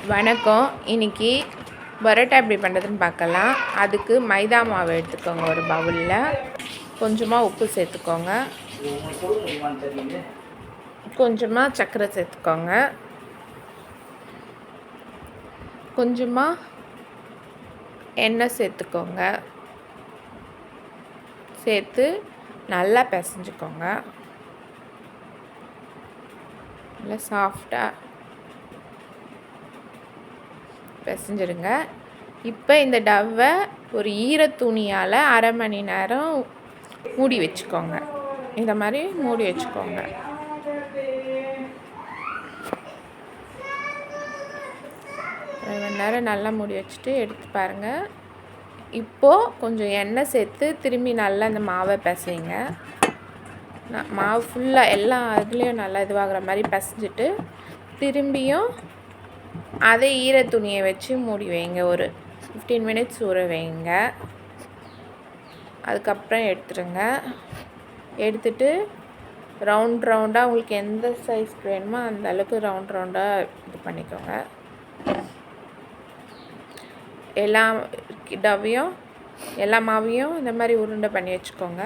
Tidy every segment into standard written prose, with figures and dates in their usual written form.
வணக்கம். இன்றைக்கி பரோட்டா எப்படி பண்ணுறதுன்னு பார்க்கலாம். அதுக்கு மைதா மாவு எடுத்துக்கோங்க. ஒரு பவுலில் கொஞ்சமாக உப்பு சேர்த்துக்கோங்க, கொஞ்சமாக சர்க்கரை சேர்த்துக்கோங்க, கொஞ்சமாக எண்ணெய் சேர்த்துக்கோங்க. சேர்த்து நல்லா பிசைஞ்சுக்கோங்க. நல்லா சாஃப்டாக பிசைஞ்சிடுங்க. இப்போ இந்த டவ்வை ஒரு ஈரத்துணியால் அரை மணி நேரம் மூடி வச்சுக்கோங்க. இந்த மாதிரி மூடி வச்சுக்கோங்க. அரை மணி நேரம் நல்லா மூடி வச்சுட்டு எடுத்து பாருங்கள். இப்போது கொஞ்சம் எண்ணெய் சேர்த்து திரும்பி நல்லா இந்த மாவை பிசைங்க. மாவு ஃபுல்லாக எல்லா இதுலேயும் நல்லா இதுவாகிற மாதிரி பிசைஞ்சிட்டு திரும்பியும் அதை ஈரத்துணியை வச்சு மூடி வைங்க. ஒரு 15 மினிட்ஸ் ஊற வைங்க. அதுக்கப்புறம் எடுத்துடுங்க. எடுத்துட்டு ரவுண்டாக உங்களுக்கு எந்த சைஸ் வேணுமோ அந்த அளவுக்கு ரவுண்டாக இது பண்ணிக்கோங்க. எல்லா டவ்வையும் எல்லா மாவையும் இந்த மாதிரி உருண்டை பண்ணி வச்சுக்கோங்க.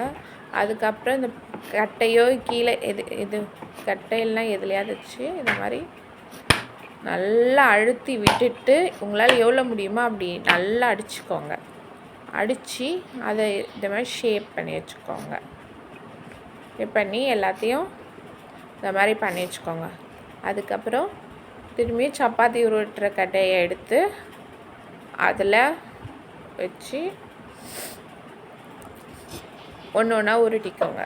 அதுக்கப்புறம் இந்த கட்டையோ கீழே இது கட்டையெல்லாம் எதுலையாவது வச்சு இந்த மாதிரி நல்லா அழுத்தி விட்டுட்டு உங்களால் எவ்வளோ முடியுமோ அப்படி நல்லா அடிச்சுக்கோங்க. அடித்து அதை இந்த மாதிரி ஷேப் பண்ணி வச்சுக்கோங்க. ஷேப் பண்ணி எல்லாத்தையும் இந்த மாதிரி பண்ணி வச்சுக்கோங்க. அதுக்கப்புறம் திரும்பி சப்பாத்தி உருட்டுற கட்டையை எடுத்து அதில் வச்சு ஒன்று ஒன்றா உருட்டிக்கோங்க.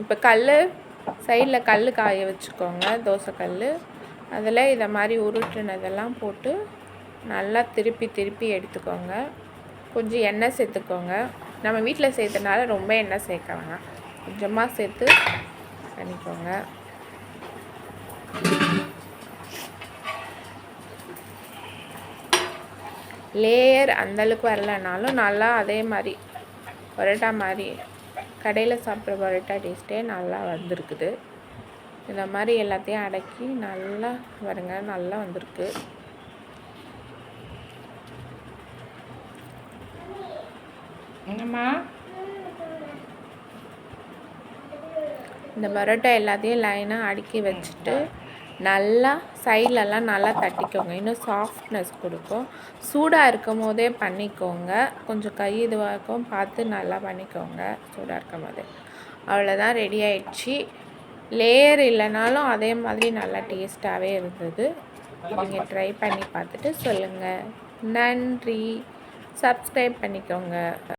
இப்போ சைடில் கல் காய வச்சுக்கோங்க, தோசை கல். அதில் இதை மாதிரி உருட்டுனதெல்லாம் போட்டு நல்லா திருப்பி எடுத்துக்கோங்க. கொஞ்சம் எண்ணெய் சேர்த்துக்கோங்க. நம்ம வீட்டில் சேர்த்தனால ரொம்ப எண்ணெய் சேர்க்க வேணாம், கொஞ்சமாக சேர்த்து பண்ணிக்கோங்க. லேயர் அந்தளவுக்கு வரலைனாலும் நல்லா அதே மாதிரி பரோட்டா மாதிரி கடையில் சாப்பிட்ற பரோட்டா டேஸ்ட்டே நல்லா வந்திருக்குது. இந்த மாதிரி எல்லாத்தையும் அடக்கி நல்லா வருங்க, நல்லா வந்திருக்கு. இந்த பரோட்டா எல்லாத்தையும் லைனாக அடுக்கி வச்சுட்டு நல்லா சைட்லலாம் நல்லா தட்டிக்கோங்க. இன்னும் சாஃப்ட்னஸ் கொடுக்கும். சூடாக இருக்கும் போதே பண்ணிக்கோங்க. கொஞ்சம் கை இதுவாக இருக்கும், பார்த்து நல்லா பண்ணிக்கோங்க சூடாக இருக்கும் போதே. அவ்வளோதான், ரெடி ஆயிடுச்சு. லேயர் இல்லைனாலும் அதே மாதிரி நல்லா டேஸ்ட்டாகவே இருந்தது. நீங்கள் ட்ரை பண்ணி பார்த்துட்டு சொல்லுங்கள். நன்றி. சப்ஸ்கிரைப் பண்ணிக்கோங்க.